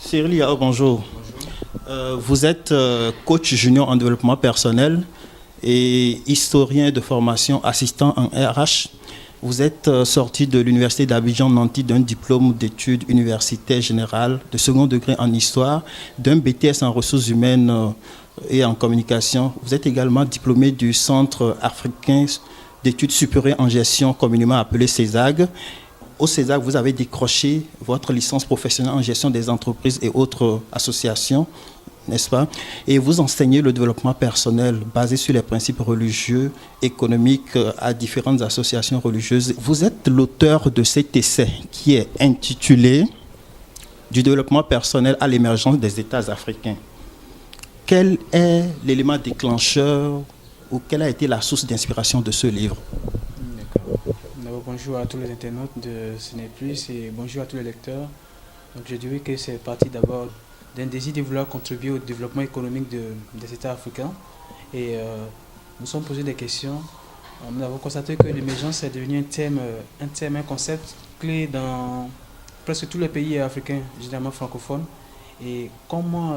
Cyril Yao, bonjour. Vous êtes coach junior en développement personnel et historien de formation, assistant en RH. Vous êtes sorti de l'université d'Abidjan nanti d'un diplôme d'études universitaires générales de second degré en histoire, d'un BTS en ressources humaines et en communication. Vous êtes également diplômé du Centre africain d'études supérieures en gestion, communément appelé CESAG. Au CESAG, vous avez décroché votre licence professionnelle en gestion des entreprises et autres associations, n'est-ce pas? Et vous enseignez le développement personnel basé sur les principes religieux, économiques à différentes associations religieuses. Vous êtes l'auteur de cet essai qui est intitulé « Du développement personnel à l'émergence des États africains ». Quel est l'élément déclencheur ou quelle a été la source d'inspiration de ce livre? D'abord, bonjour à tous les internautes de Ciné Plus et bonjour à tous les lecteurs. Donc, je dirais que c'est parti d'abord d'un désir de vouloir contribuer au développement économique des États africains. Et nous sommes posés des questions. Nous avons constaté que l'émergence est devenu un concept clé dans presque tous les pays africains, généralement francophones. Et comment,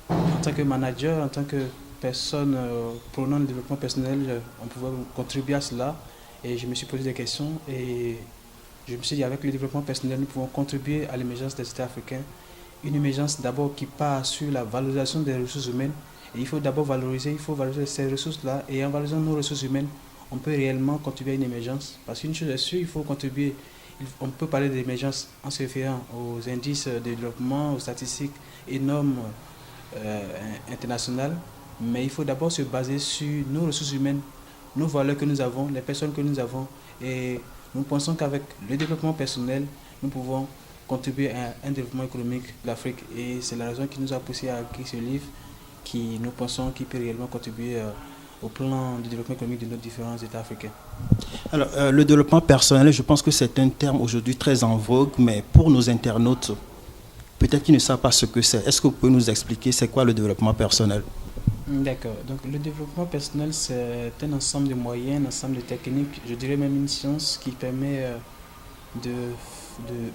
en tant que manager, en tant que personne prônant le développement personnel, on pouvait contribuer à cela. Et je me suis posé des questions et je me suis dit avec le développement personnel, nous pouvons contribuer à l'émergence des États africains. Une émergence d'abord qui part sur la valorisation des ressources humaines. Et il faut d'abord valoriser ces ressources-là. Et en valorisant nos ressources humaines, on peut réellement contribuer à une émergence. Parce qu'une chose est sûre, il faut contribuer. On peut parler d'émergence en se référant aux indices de développement, aux statistiques et normes internationales. Mais il faut d'abord se baser sur nos ressources humaines, nos valeurs que nous avons, les personnes que nous avons. Et nous pensons qu'avec le développement personnel, nous pouvons contribuer à un développement économique de l'Afrique. Et c'est la raison qui nous a poussé à écrire ce livre, qui nous pensons qu'il peut réellement contribuer au plan du développement économique de nos différents États africains. Alors, le développement personnel, je pense que c'est un terme aujourd'hui très en vogue, mais pour nos internautes, peut-être qu'ils ne savent pas ce que c'est. Est-ce que vous pouvez nous expliquer c'est quoi le développement personnel? D'accord. Donc le développement personnel, c'est un ensemble de moyens, un ensemble de techniques, je dirais même une science qui permet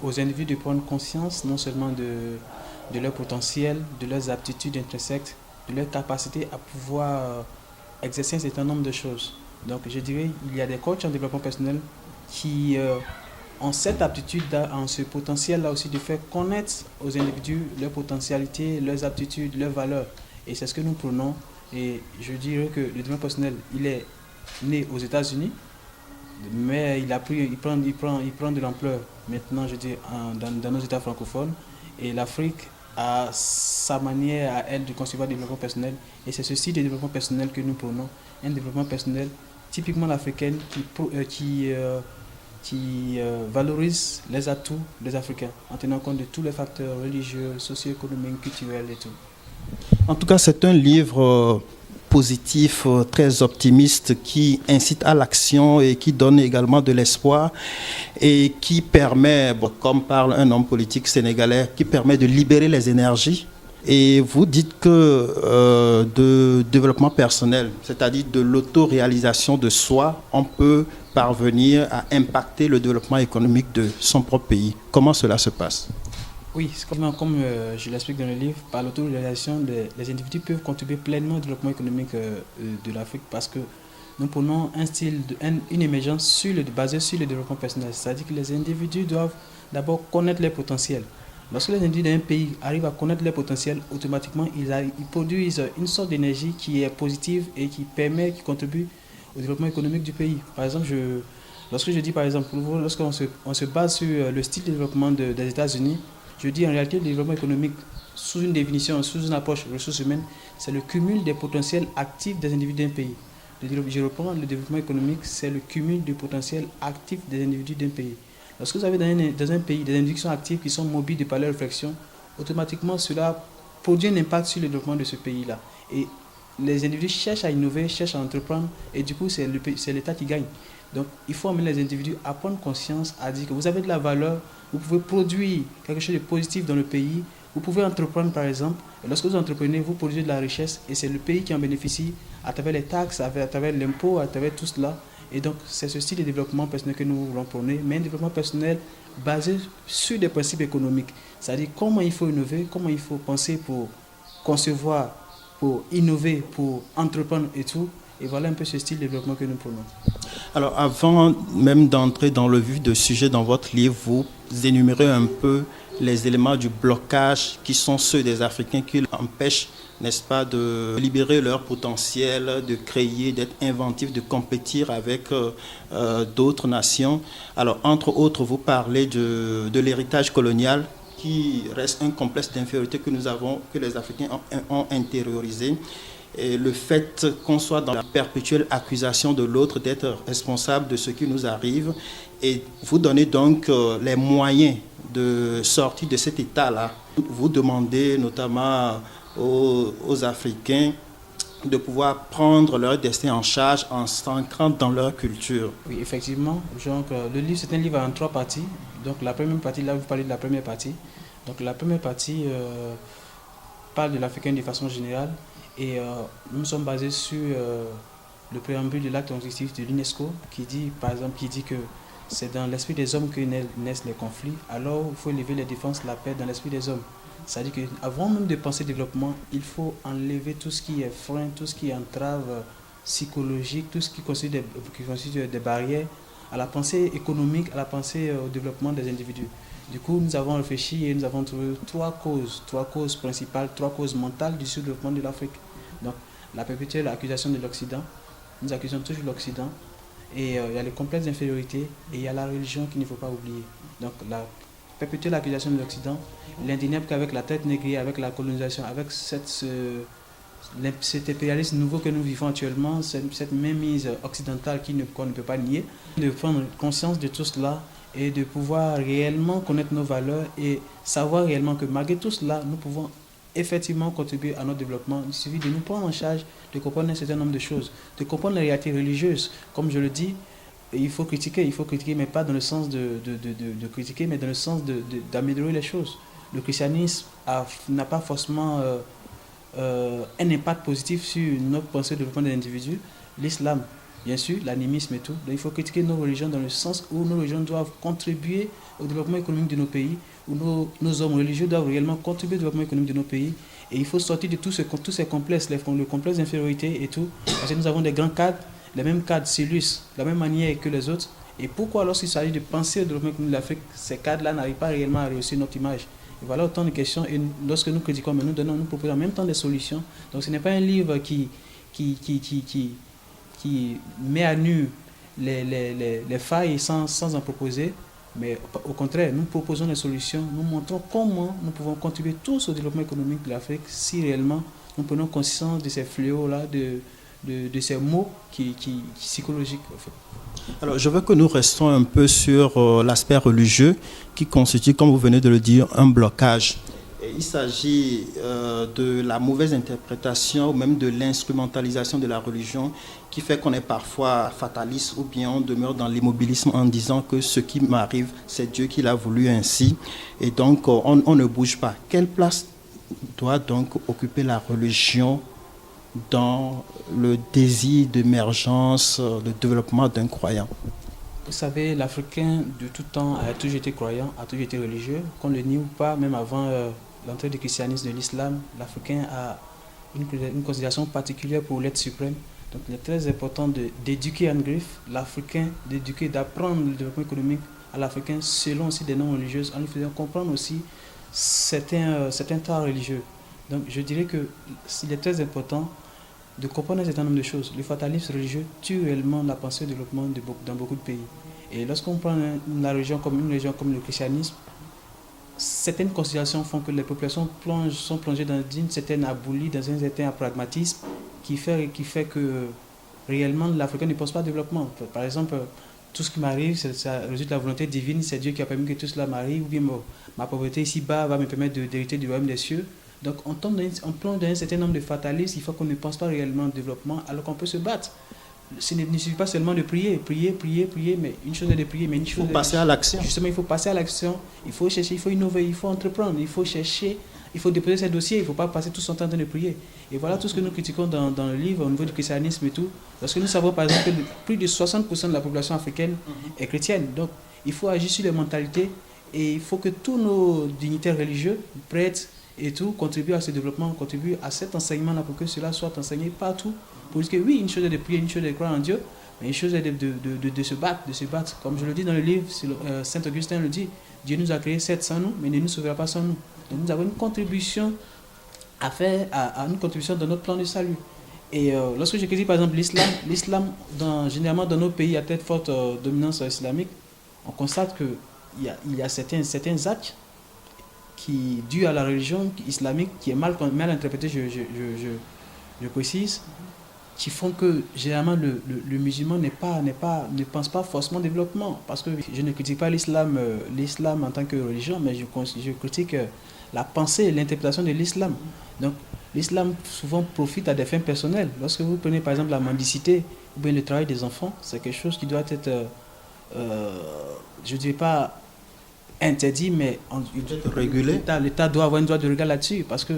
aux individus de prendre conscience non seulement de leur potentiel, de leurs aptitudes intrinsèques, de leur capacité à pouvoir exercer un certain nombre de choses. Donc je dirais il y a des coachs en développement personnel qui ont cette aptitude, ont ce potentiel-là aussi de faire connaître aux individus leurs potentialités, leurs aptitudes, leurs valeurs. Et c'est ce que nous prenons. Et je dirais que le développement personnel, il est né aux États-Unis, mais il prend de l'ampleur maintenant, je dis, dans nos États francophones. Et l'Afrique a sa manière à elle de concevoir le développement personnel. Et c'est ce style de développement personnel que nous prenons. Un développement personnel typiquement africain qui valorise les atouts des Africains en tenant compte de tous les facteurs religieux, socio-économiques, culturels et tout. En tout cas, c'est un livre positif, très optimiste, qui incite à l'action et qui donne également de l'espoir et qui permet, comme parle un homme politique sénégalais, qui permet de libérer les énergies. Et vous dites que de développement personnel, c'est-à-dire de l'autoréalisation de soi, on peut parvenir à impacter le développement économique de son propre pays. Comment cela se passe? Oui, comme je l'explique dans le livre, par l'autoréalisation, les individus peuvent contribuer pleinement au développement économique de l'Afrique parce que nous prenons une émergence basée sur le développement personnel. C'est-à-dire que les individus doivent d'abord connaître leur potentiel. Lorsque les individus d'un pays arrivent à connaître leur potentiel, automatiquement, ils produisent une sorte d'énergie qui est positive et qui contribue au développement économique du pays. Par exemple, lorsqu'on se base sur le style de développement des États-Unis, je dis en réalité le développement économique, sous une définition, sous une approche ressources humaines, c'est le cumul des potentiels actifs des individus d'un pays. Je reprends, le développement économique, c'est le cumul des potentiels actifs des individus d'un pays. Lorsque vous avez dans un pays des individus qui sont actifs, qui sont mobiles de par leur réflexion, automatiquement cela produit un impact sur le développement de ce pays-là. Et les individus cherchent à innover, cherchent à entreprendre, et du coup c'est l'État qui gagne. Donc il faut amener les individus à prendre conscience, à dire que vous avez de la valeur, vous pouvez produire quelque chose de positif dans le pays, vous pouvez entreprendre par exemple, et lorsque vous entreprenez, vous produisez de la richesse, et c'est le pays qui en bénéficie à travers les taxes, à travers l'impôt, à travers tout cela. Et donc, c'est ce style de développement personnel que nous voulons prôner, mais un développement personnel basé sur des principes économiques. C'est-à-dire comment il faut innover, comment il faut penser pour concevoir, pour innover, pour entreprendre et tout. Et voilà un peu ce style de développement que nous prenons. Alors, avant même d'entrer dans le vif du sujet dans votre livre, vous énumérez un peu les éléments du blocage qui sont ceux des Africains qui empêchent, n'est-ce pas, de libérer leur potentiel, de créer, d'être inventifs, de compétir avec d'autres nations. Alors, entre autres, vous parlez de l'héritage colonial qui reste un complexe d'infériorité que nous avons, que les Africains ont intériorisé. Et le fait qu'on soit dans la perpétuelle accusation de l'autre d'être responsable de ce qui nous arrive, et vous donnez donc les moyens de sortir de cet état-là. Vous demandez notamment aux Africains de pouvoir prendre leur destin en charge en s'ancrant dans leur culture. Oui, effectivement. Donc, le livre, c'est un livre en 3 parties. Donc la première partie, là vous parlez de la première partie. Donc la première partie parle de l'Africain de façon générale. Et nous sommes basés sur le préambule de l'acte constitutif de l'UNESCO qui dit, par exemple, que c'est dans l'esprit des hommes que naissent les conflits. Alors, il faut élever les défenses, la paix dans l'esprit des hommes. C'est-à-dire qu'avant même de penser développement, il faut enlever tout ce qui est frein, tout ce qui est entrave psychologique, tout ce qui constitue des barrières à la pensée économique, à la pensée au développement des individus. Du coup, nous avons réfléchi et nous avons trouvé trois causes principales, 3 causes mentales du sous-développement de l'Afrique. Donc, la perpétuelle accusation de l'Occident, nous accusons toujours l'Occident, et il y a le complexe d'infériorité, et il y a la religion qu'il ne faut pas oublier. Donc, la perpétuelle accusation de l'Occident, il est indéniable qu'avec la traite négrière, avec la colonisation, avec cet impérialisme nouveau que nous vivons actuellement, cette mainmise occidentale qu'on ne peut pas nier, de prendre conscience de tout cela, et de pouvoir réellement connaître nos valeurs et savoir réellement que malgré tout cela, nous pouvons effectivement contribuer à notre développement. Il suffit de nous prendre en charge, de comprendre un certain nombre de choses, de comprendre les réalités religieuses. Comme je le dis, il faut critiquer, mais pas dans le sens de critiquer, mais dans le sens d'améliorer les choses. Le christianisme n'a pas forcément un impact positif sur notre pensée de développement des individus. L'islam, bien sûr, l'animisme et tout. Donc, il faut critiquer nos religions dans le sens où nos religions doivent contribuer au développement économique de nos pays, où nos hommes religieux doivent réellement contribuer au développement économique de nos pays. Et il faut sortir de tous ces complexes, le complexe d'infériorité et tout. Parce que nous avons des grands cadres, les mêmes cadres CELUS, de la même manière que les autres. Et pourquoi, lorsqu'il s'agit de penser au développement économique de l'Afrique, ces cadres-là n'arrivent pas réellement à réussir notre image? Et voilà autant de questions. Et lorsque nous critiquons, mais nous proposons en même temps des solutions. Donc ce n'est pas un livre qui met à nu les failles sans en proposer, mais au contraire, nous proposons des solutions, nous montrons comment nous pouvons contribuer tous au développement économique de l'Afrique si réellement nous prenons conscience de ces fléaux-là, de ces mots psychologiques. En fait. Alors, je veux que nous restons un peu sur l'aspect religieux qui constitue, comme vous venez de le dire, un blocage. Et il s'agit de la mauvaise interprétation ou même de l'instrumentalisation de la religion qui fait qu'on est parfois fataliste ou bien on demeure dans l'immobilisme en disant que ce qui m'arrive, c'est Dieu qui l'a voulu ainsi. Et donc, on ne bouge pas. Quelle place doit donc occuper la religion dans le désir d'émergence, de développement d'un croyant? Vous savez, l'Africain de tout temps a toujours été croyant, a toujours été religieux. Qu'on le nie ou pas, même avant l'entrée du christianisme, de l'islam, l'Africain a une considération particulière pour l'être suprême. Donc il est très important d'éduquer en griffe l'Africain, d'apprendre le développement économique à l'Africain selon aussi des normes religieuses, en lui faisant comprendre aussi certains temps religieux. Donc je dirais qu'il est très important de comprendre un certain nombre de choses. Le fatalisme religieux tue réellement la pensée de développement dans beaucoup de pays. Et lorsqu'on prend une religion comme le christianisme, certaines considérations font que les populations sont plongées dans une certaine abolie, dans un certain pragmatisme qui fait que réellement l'Africain ne pense pas au développement. Par exemple, tout ce qui m'arrive, ça résulte de la volonté divine, c'est Dieu qui a permis que tout cela m'arrive, ou bien ma pauvreté ici-bas va me permettre d'hériter du royaume des cieux. Donc on plonge dans un certain nombre de fatalistes, il faut qu'on ne pense pas réellement au développement alors qu'on peut se battre. Ce ne suffit pas seulement de prier, mais une chose est de prier, mais une chose il faut passer à l'action. Justement, il faut passer à l'action, il faut chercher, il faut innover, il faut entreprendre, il faut chercher il faut déposer ses dossiers, il ne faut pas passer tout son temps en train de prier. Et voilà tout ce que nous critiquons dans le livre au niveau du christianisme et tout. Parce que nous savons par exemple que plus de 60% de la population africaine est chrétienne. Donc il faut agir sur les mentalités et il faut que tous nos dignitaires religieux, prêtres et tout, contribuent à ce développement, contribuent à cet enseignement-là pour que cela soit enseigné partout. Pour dire que oui, une chose est de prier, une chose est de croire en Dieu, mais une chose est de se battre. Comme je le dis dans le livre, Saint Augustin le dit, Dieu nous a créés certes sans nous, mais ne nous sauvera pas sans nous. Donc nous avons une contribution à faire, à une contribution dans notre plan de salut. Et lorsque je critique par exemple l'islam généralement dans nos pays, il y a peut-être forte dominance islamique, on constate qu'il y a certains actes qui, dû à la religion islamique, qui est mal interprété, je précise, qui font que généralement le musulman ne pense pas forcément au développement. Parce que je ne critique pas l'islam en tant que religion, mais je critique la pensée et l'interprétation de l'islam. Donc l'islam souvent profite à des fins personnelles. Lorsque vous prenez par exemple la mendicité ou bien le travail des enfants, c'est quelque chose qui doit être, je ne dirais pas interdit, mais régulé. L'État doit avoir un droit de regard là-dessus, parce que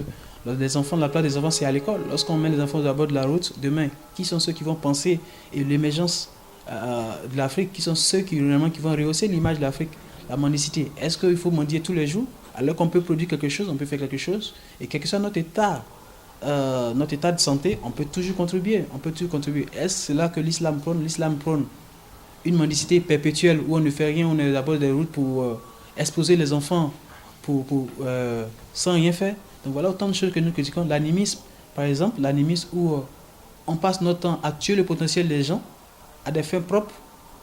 la plupart des enfants, c'est à l'école. Lorsqu'on met les enfants au bord de la route, demain, qui sont ceux qui vont penser et l'émergence de l'Afrique, qui sont ceux qui vont rehausser l'image de l'Afrique? La mendicité. Est-ce qu'il faut mendier tous les jours alors qu'on peut produire quelque chose, on peut faire quelque chose, et quel que soit notre état de santé, on peut toujours contribuer. Est-ce là que l'islam prône? L'islam prône une mendicité perpétuelle où on ne fait rien, on est à bord des routes pour exposer les enfants sans rien faire. Donc voilà autant de choses que nous critiquons. L'animisme, par exemple, où on passe notre temps à tuer le potentiel des gens à des fins propres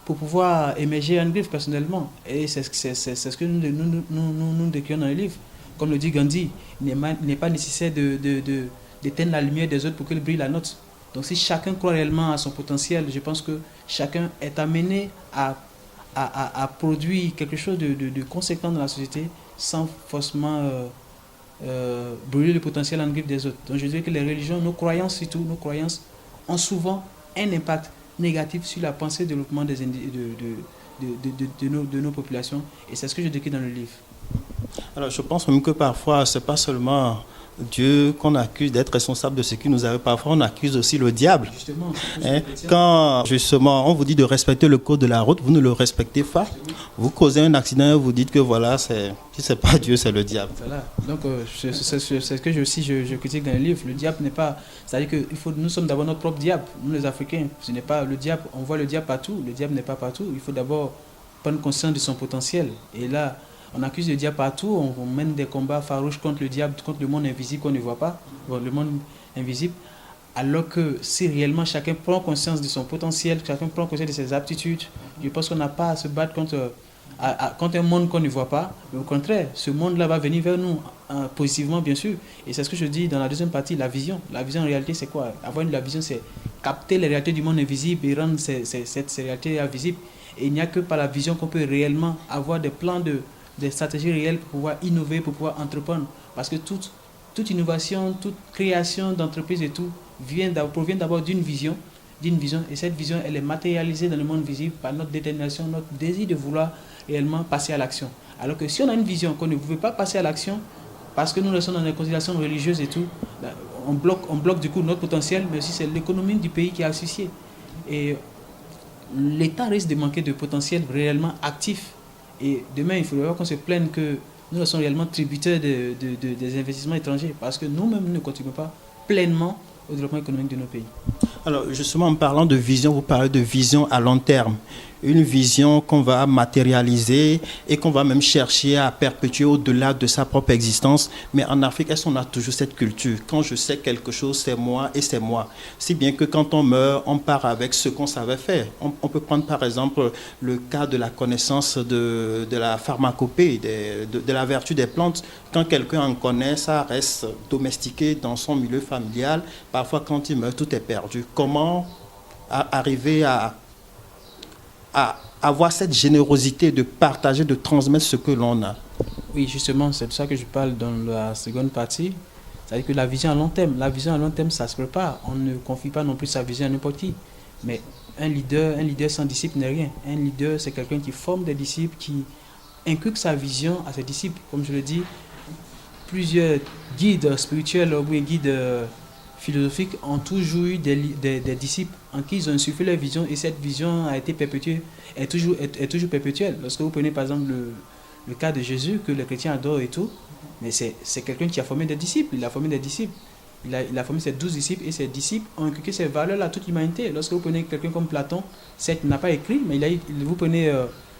pour pouvoir émerger un livre personnellement. Et c'est ce que nous décrivons dans le livre. Comme le dit Gandhi, il n'est pas nécessaire d'éteindre la lumière des autres pour qu'elle brille la nôtre. Donc si chacun croit réellement à son potentiel, je pense que chacun est amené à produire quelque chose de conséquent dans la société sans forcément brûler le potentiel en griffe des autres. Donc je dirais que les religions, nos croyances ont souvent un impact négatif sur la pensée et le développement de nos populations. Et c'est ce que je décris dans le livre. Alors je pense même que parfois, ce n'est pas seulement Dieu qu'on accuse d'être responsable de ce qui nous arrive. Parfois, on accuse aussi le diable. Justement, quand justement on vous dit de respecter le code de la route, vous ne le respectez pas. Vous causez un accident, vous dites que voilà, si ce n'est pas Dieu, c'est le diable. Voilà. Donc c'est ce que je critique dans le livre. Le diable n'est pas... C'est-à-dire que nous sommes d'abord notre propre diable, nous les Africains. Ce n'est pas le diable, on voit le diable partout. Le diable n'est pas partout. Il faut d'abord prendre conscience de son potentiel. Et là, on accuse le diable partout, on mène des combats farouches contre le diable, contre le monde invisible qu'on ne voit pas, le monde invisible, alors que si réellement chacun prend conscience de son potentiel, chacun prend conscience de ses aptitudes, je pense qu'on n'a pas à se battre contre un monde qu'on ne voit pas, mais au contraire, ce monde-là va venir vers nous, positivement bien sûr, et c'est ce que je dis dans la deuxième partie, la vision. La vision en réalité c'est quoi? La vision c'est capter les réalités du monde invisible et rendre ces réalités visibles, et il n'y a que par la vision qu'on peut réellement avoir des plans des stratégies réelles pour pouvoir innover, pour pouvoir entreprendre. Parce que toute innovation, toute création d'entreprise et tout provient d'abord d'une vision. Et cette vision, elle est matérialisée dans le monde visible par notre détermination, notre désir de vouloir réellement passer à l'action. Alors que si on a une vision qu'on ne pouvait pas passer à l'action, parce que nous sommes dans des considérations religieuses et tout, on bloque du coup notre potentiel, mais aussi c'est l'économie du pays qui est asphyxiée. Et l'État risque de manquer de potentiel réellement actif. Et demain, il faudra qu'on se plaigne que nous sommes réellement tributaires des investissements étrangers parce que nous-mêmes ne contribuons pas pleinement au développement économique de nos pays. Alors justement, en parlant de vision, vous parlez de vision à long terme. Une vision qu'on va matérialiser et qu'on va même chercher à perpétuer au-delà de sa propre existence. Mais en Afrique, est-ce qu'on a toujours cette culture? Quand je sais quelque chose, c'est moi et c'est moi. Si bien que quand on meurt, on part avec ce qu'on savait faire. On peut prendre par exemple le cas de la connaissance de la pharmacopée, de la vertu des plantes. Quand quelqu'un en connaît, ça reste domestiqué dans son milieu familial. Parfois, quand il meurt, tout est perdu. Comment arriver à avoir cette générosité de partager, de transmettre ce que l'on a? Oui, justement, c'est de ça que je parle dans la seconde partie. C'est-à-dire que la vision à long terme, ça se prépare. On ne confie pas non plus sa vision à n'importe qui. Mais un leader sans disciple n'est rien. Un leader, c'est quelqu'un qui forme des disciples, qui inculque sa vision à ses disciples. Comme je le dis, plusieurs guides spirituels ou guides philosophiques ont toujours eu des disciples en qui ils ont insufflé leur vision et cette vision a été perpétuée, est toujours perpétuelle. Lorsque vous prenez par exemple le cas de Jésus que les chrétiens adorent et tout, mais c'est quelqu'un qui a formé des disciples, il a formé des disciples. Il a formé ses 12 disciples et ses disciples ont inculqué ces valeurs-là à toute l'humanité. Lorsque vous prenez quelqu'un comme Platon, certes, il n'a pas écrit, mais vous prenez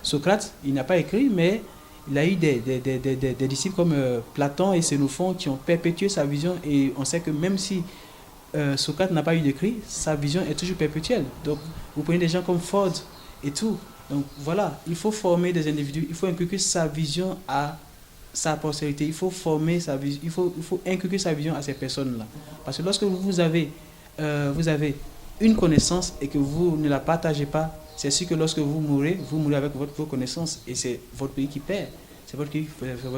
Socrate, il n'a pas écrit, mais il a eu des disciples comme Platon et Xénophon qui ont perpétué sa vision. Et on sait que même si Socrate n'a pas eu d'écrit, sa vision est toujours perpétuelle. Donc, vous prenez des gens comme Ford et tout. Donc, voilà, il faut former des individus, il faut inculquer sa vision à sa postérité, il faut former sa vision, il faut inculquer sa vision à ces personnes-là. Parce que lorsque vous avez une connaissance et que vous ne la partagez pas, c'est sûr que lorsque vous mourrez avec vos connaissances et c'est votre pays qui perd. C'est votre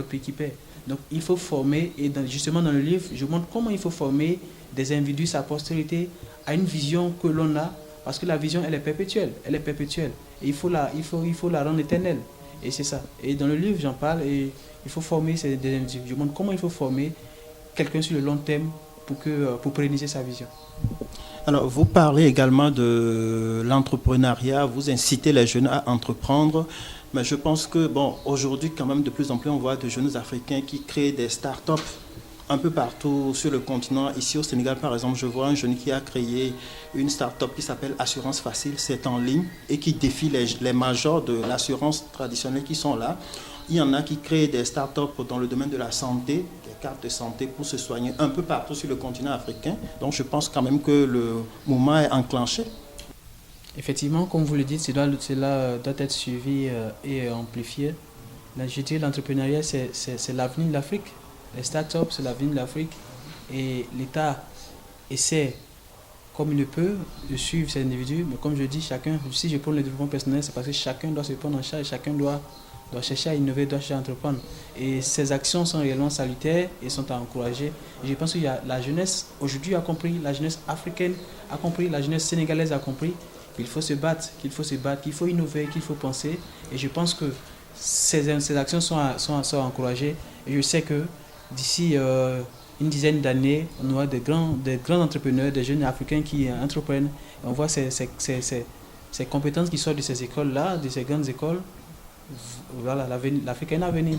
pays qui perd. Donc il faut former, et justement dans le livre, je montre comment il faut former des individus, sa postérité, à une vision que l'on a, parce que la vision, elle est perpétuelle. Et il faut la rendre éternelle. Et c'est ça. Et dans le livre, j'en parle et il faut former des individus. Je montre comment il faut former quelqu'un sur le long terme pour pérenniser sa vision. Alors, vous parlez également de l'entrepreneuriat, vous incitez les jeunes à entreprendre, mais je pense que, aujourd'hui, quand même, de plus en plus, on voit de jeunes Africains qui créent des start-up un peu partout sur le continent. Ici au Sénégal, par exemple, je vois un jeune qui a créé une start-up qui s'appelle Assurance Facile, c'est en ligne et qui défie les majors de l'assurance traditionnelle qui sont là. Il y en a qui créent des start-up dans le domaine de la santé, des cartes de santé pour se soigner un peu partout sur le continent africain. Donc je pense quand même que le mouvement est enclenché. Effectivement, comme vous le dites, cela doit être suivi et amplifié. Je dirais l'entrepreneuriat, c'est l'avenir de l'Afrique. Les start-up, c'est l'avenir de l'Afrique. Et l'État essaie, comme il le peut, de suivre ces individus. Mais comme je dis, si je prends le développement personnel, c'est parce que chacun doit se prendre en charge, chacun doit chercher à innover, doit chercher à entreprendre. Et ces actions sont réellement salutaires et sont à encourager. Et je pense que la jeunesse aujourd'hui a compris, la jeunesse africaine a compris, la jeunesse sénégalaise a compris qu'il faut se battre, qu'il faut innover, qu'il faut penser. Et je pense que ces actions sont à encourager. Et je sais que d'ici une dizaine d'années, on aura des grands entrepreneurs, des jeunes africains qui entreprennent. Et on voit ces compétences qui sortent de ces écoles-là, de ces grandes écoles. Voilà, l'Afrique a un avenir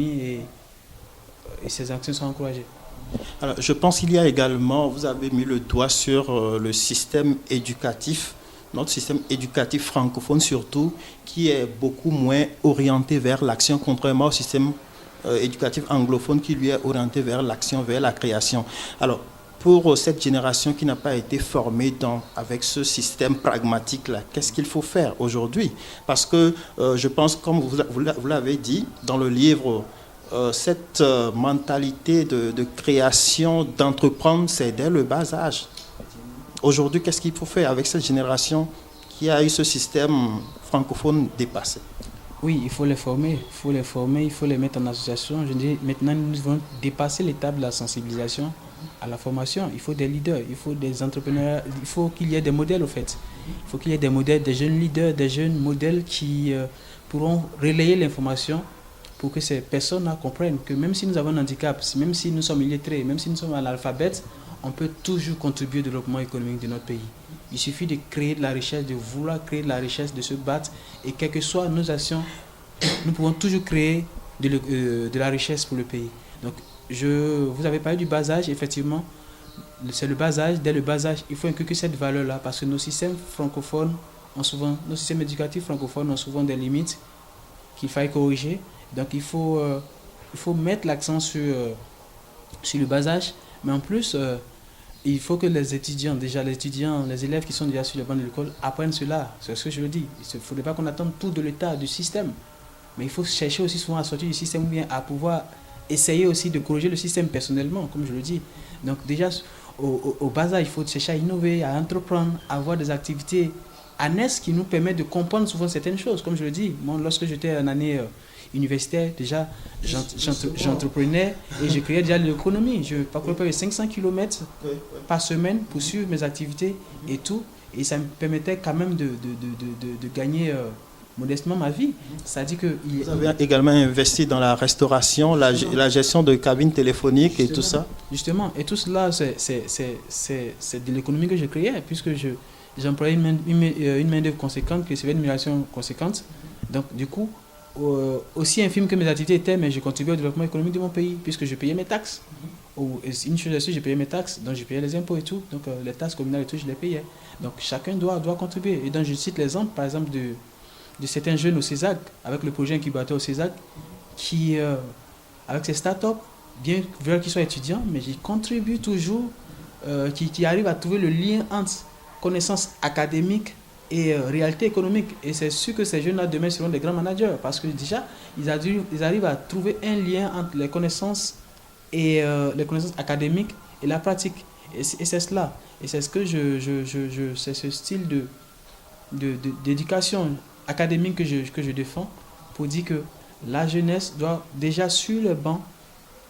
et ces actions sont encouragées. Alors, je pense qu'il y a également, vous avez mis le doigt sur le système éducatif, notre système éducatif francophone surtout, qui est beaucoup moins orienté vers l'action, contrairement au système éducatif anglophone qui lui est orienté vers l'action, vers la création. Alors, pour cette génération qui n'a pas été formée avec ce système pragmatique-là, qu'est-ce qu'il faut faire aujourd'hui? Parce que je pense, comme vous l'avez dit dans le livre, cette mentalité de création, d'entreprendre, c'est dès le bas âge. Aujourd'hui, qu'est-ce qu'il faut faire avec cette génération qui a eu ce système francophone dépassé? Oui, il faut les former, il faut les mettre en association. Je dis, maintenant, nous devons dépasser l'étape de la sensibilisation à la formation. Il faut des leaders, il faut des entrepreneurs, il faut qu'il y ait des modèles au fait. Il faut qu'il y ait des modèles, des jeunes leaders, des jeunes modèles qui pourront relayer l'information pour que ces personnes-là comprennent que même si nous avons un handicap, même si nous sommes illettrés, même si nous sommes analphabètes, on peut toujours contribuer au développement économique de notre pays. Il suffit de créer de la richesse, de vouloir créer de la richesse, de se battre. Et quelles que soient nos actions, nous pouvons toujours créer de la richesse pour le pays. Donc, vous avez parlé du bas âge, effectivement. C'est le bas âge. Dès le bas âge, il faut inculquer cette valeur-là parce que nos systèmes éducatifs francophones ont souvent des limites qu'il faille corriger. Donc, il faut mettre l'accent sur le bas âge. Mais en plus, il faut que les élèves qui sont déjà sur le banc de l'école apprennent cela. C'est ce que je le dis. Il ne faudrait pas qu'on attende tout de l'État, du système. Mais il faut chercher aussi souvent à sortir du système ou bien à pouvoir essayer aussi de corriger le système personnellement, comme je le dis. Donc déjà, au bas âge, il faut chercher à innover, à entreprendre, à avoir des activités annexes qui nous permettent de comprendre souvent certaines choses. Comme je le dis, moi, lorsque j'étais en année universitaire, déjà, j'entreprenais et je créais déjà de l'économie. Je parcourais 500 km par semaine pour suivre mes activités et tout. Et ça me permettait quand même de gagner modestement ma vie. C'est-à-dire que... Vous avez également investi dans la restauration, la gestion de cabines téléphoniques et tout ça. Justement, et tout cela, c'est de l'économie que je créais, puisque j'employais une main-d'œuvre conséquente, qui recevait une rémunération conséquente. Donc, du coup, aussi infime que mes activités étaient, mais je contribuais au développement économique de mon pays, puisque je payais mes taxes. Une chose là-dessus, je payais mes taxes, donc je payais les impôts et tout, donc les taxes communales et tout, je les payais. Donc, chacun doit contribuer. Et donc, je cite l'exemple, par exemple, de certains jeunes au CESAC, avec le projet incubateur au CESAC, qui, avec ces startups, bien qu'ils soient étudiants, mais ils contribuent toujours, qui arrivent à trouver le lien entre connaissances académiques et réalité économique. Et c'est sûr que ces jeunes-là, demain, seront des grands managers, parce que déjà, ils arrivent à trouver un lien entre les connaissances académiques et la pratique. Et c'est cela. Et c'est ce que c'est ce style d'éducation académique que je défends, pour dire que la jeunesse doit déjà sur le banc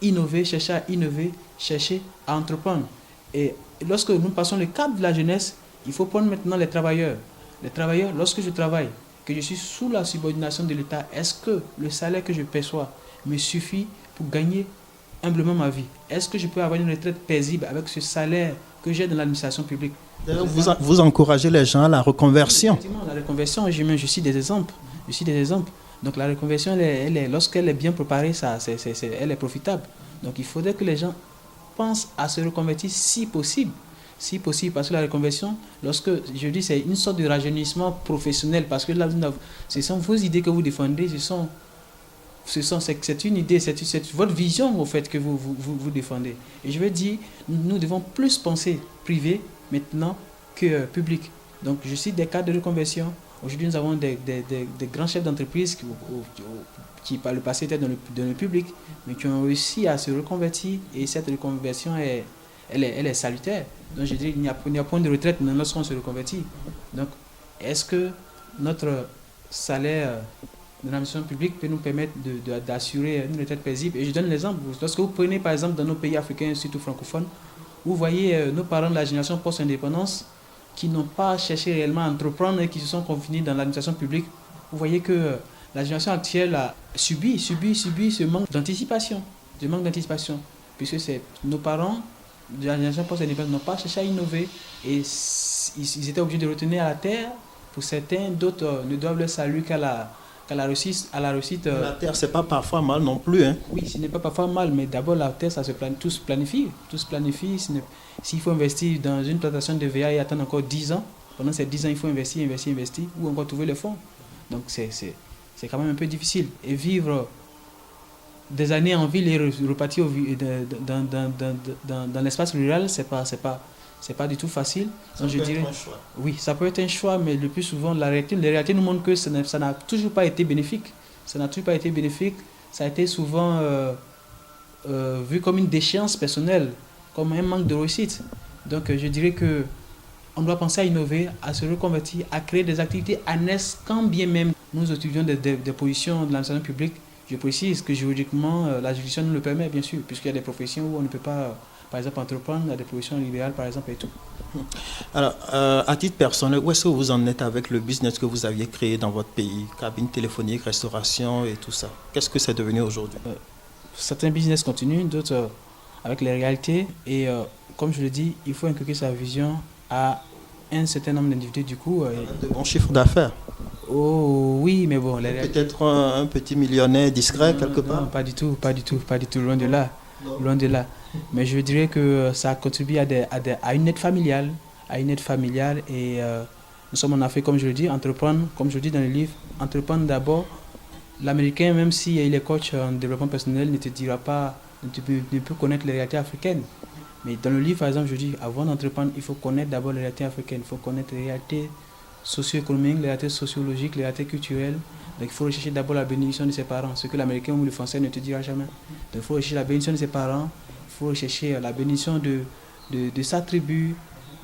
innover, chercher à innover, chercher à entreprendre. Et lorsque nous passons le cap de la jeunesse, il faut prendre maintenant les travailleurs. Les travailleurs, lorsque je travaille, que je suis sous la subordination de l'État, est-ce que le salaire que je perçois me suffit pour gagner humblement ma vie? Est-ce que je peux avoir une retraite paisible avec ce salaire que j'ai dans l'administration publique? D'ailleurs, vous encouragez les gens à la reconversion. Effectivement, la reconversion, je cite des exemples. Donc la reconversion, lorsqu'elle est bien préparée, elle est profitable. Donc il faudrait que les gens pensent à se reconvertir si possible. Si possible, parce que la reconversion, lorsque je dis c'est une sorte de rajeunissement professionnel, parce que là, ce sont vos idées que vous défendez, c'est une idée, c'est votre vision au fait que vous défendez. Et je veux dire, nous devons plus penser privé maintenant que public. Donc je cite des cas de reconversion. Aujourd'hui, nous avons des grands chefs d'entreprise qui par le passé étaient dans le public, mais qui ont réussi à se reconvertir, et cette reconversion elle est salutaire. Donc je dis, il n'y a point de retraite lorsqu'on se reconvertit. Donc est-ce que notre salaire de l'administration publique peut nous permettre d'assurer une retraite paisible? Et je donne l'exemple. Lorsque vous prenez par exemple dans nos pays africains, surtout francophones, vous voyez nos parents de la génération post-indépendance qui n'ont pas cherché réellement à entreprendre et qui se sont confinés dans l'administration publique. Vous voyez que la génération actuelle a subi ce manque d'anticipation. Puisque c'est nos parents de la génération post-indépendance n'ont pas cherché à innover, et ils étaient obligés de retenir à la terre. Pour certains, d'autres ne doivent leur salut qu'à la réussite. La terre, c'est pas parfois mal non plus. Hein. Oui, ce n'est pas parfois mal, mais d'abord la terre, ça se planifie. Tout se planifie. S'il faut investir dans une plantation de VA et attendre encore 10 ans, pendant ces 10 ans, il faut investir, ou encore trouver les fonds. Donc c'est quand même un peu difficile. Et vivre des années en ville et repartir dans l'espace rural, c'est pas du tout facile. Donc je dirais, oui, ça peut être un choix, mais le plus souvent, la réalité nous montre que ça n'a toujours pas été bénéfique. Ça a été souvent vu comme une déchéance personnelle, comme un manque de réussite. Donc je dirais que on doit penser à innover, à se reconvertir, à créer des activités annexes, quand bien même nous étudions des positions de l'administration publique. Je précise que juridiquement, la juridiction nous le permet, bien sûr, puisqu'il y a des professions où on ne peut pas, par exemple, entreprendre, il y a des professions libérales, par exemple, et tout. Alors, à titre personnel, où est-ce que vous en êtes avec le business que vous aviez créé dans votre pays, cabine téléphonique, restauration et tout ça? Qu'est-ce que c'est devenu aujourd'hui? Certains business continuent, d'autres avec les réalités. Et comme je le dis, il faut inculquer sa vision à un certain nombre d'individus, du coup. De bons chiffres d'affaires? Oh oui, mais bon... Peut-être un petit millionnaire discret quelque part? Non, pas du tout, loin de là. Loin de là. Mais je dirais que ça contribue à une aide familiale. Et nous sommes en Afrique, comme je le dis, entreprendre, comme je le dis dans le livre, entreprendre d'abord. L'Américain, même s'il est coach en développement personnel, ne te dira pas, ne peut connaître les réalités africaines. Mais dans le livre, par exemple, je dis, avant d'entreprendre, il faut connaître d'abord les réalités africaines. Il faut connaître les réalités socio-économiques, les réalités sociologiques, les réalités culturelles. Donc il faut rechercher d'abord la bénédiction de ses parents, ce que l'Américain ou le Français ne te dira jamais. Donc il faut rechercher la bénédiction de ses parents, il faut rechercher la bénédiction de sa tribu,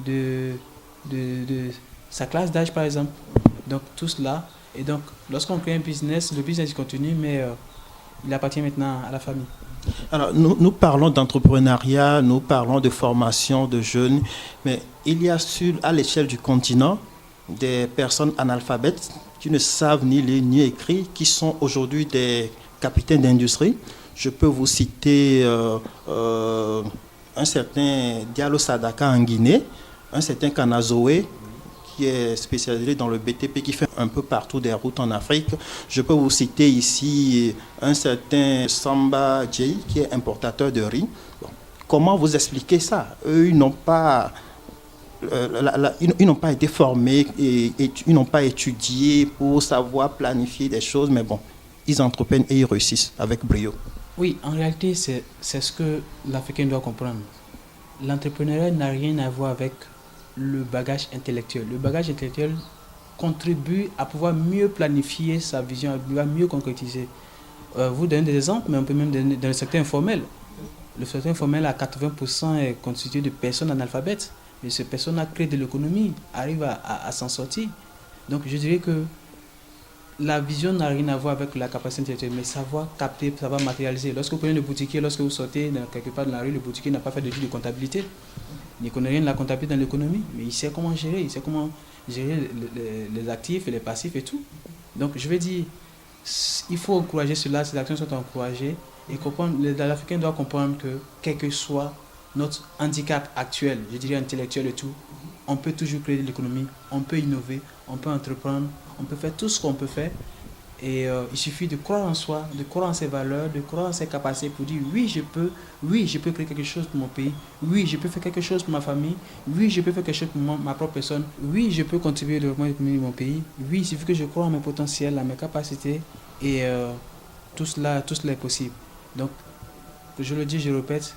de sa classe d'âge par exemple. Donc tout cela. Et donc lorsqu'on crée un business, le business continue, mais il appartient maintenant à la famille. Alors, nous parlons d'entrepreneuriat, nous parlons de formation de jeunes, mais il y a à l'échelle du continent des personnes analphabètes qui ne savent ni lire ni écrire, qui sont aujourd'hui des capitaines d'industrie. Je peux vous citer un certain Diallo Sadaka en Guinée, un certain Kanazoé, qui est spécialisé dans le BTP, qui fait un peu partout des routes en Afrique. Je peux vous citer ici un certain Samba Djei, qui est importateur de riz. Bon, comment vous expliquer ça? Eux, ils n'ont pas été formés et ils n'ont pas étudié pour savoir planifier des choses, mais bon, ils entreprennent et ils réussissent avec brio. Oui, en réalité, c'est ce que l'Africain doit comprendre. L'entrepreneuriat n'a rien à voir avec le bagage intellectuel. Le bagage intellectuel contribue à pouvoir mieux planifier sa vision, à pouvoir mieux concrétiser. Vous donnez des exemples, mais on peut même donner dans le secteur informel. Le secteur informel, à 80%, est constitué de personnes analphabètes. Mais ces personnes créent de l'économie, arrivent à s'en sortir. Donc je dirais que la vision n'a rien à voir avec la capacité intellectuelle, mais savoir capter, savoir matérialiser. Lorsque vous prenez le boutiquier, lorsque vous sortez quelque part dans la rue, le boutiquier n'a pas fait d'études de comptabilité. Il ne connaît rien de la comptabilité dans l'économie, mais il sait comment gérer, les actifs et les passifs et tout. Donc je vais dire, il faut encourager cela, ces actions sont encouragées, et comprendre, l'Africain doit comprendre que quel que soit notre handicap actuel, je dirais intellectuel et tout, on peut toujours créer de l'économie, on peut innover, on peut entreprendre, on peut faire tout ce qu'on peut faire. Et il suffit de croire en soi, de croire en ses valeurs, de croire en ses capacités pour dire oui, je peux créer quelque chose pour mon pays, oui, je peux faire quelque chose pour ma famille, oui, je peux faire quelque chose pour ma propre personne, oui, je peux contribuer au développement économique de mon pays, oui, il suffit que je croie en mes potentiels, en mes capacités, et tout cela est possible. Donc, je le dis, je le répète,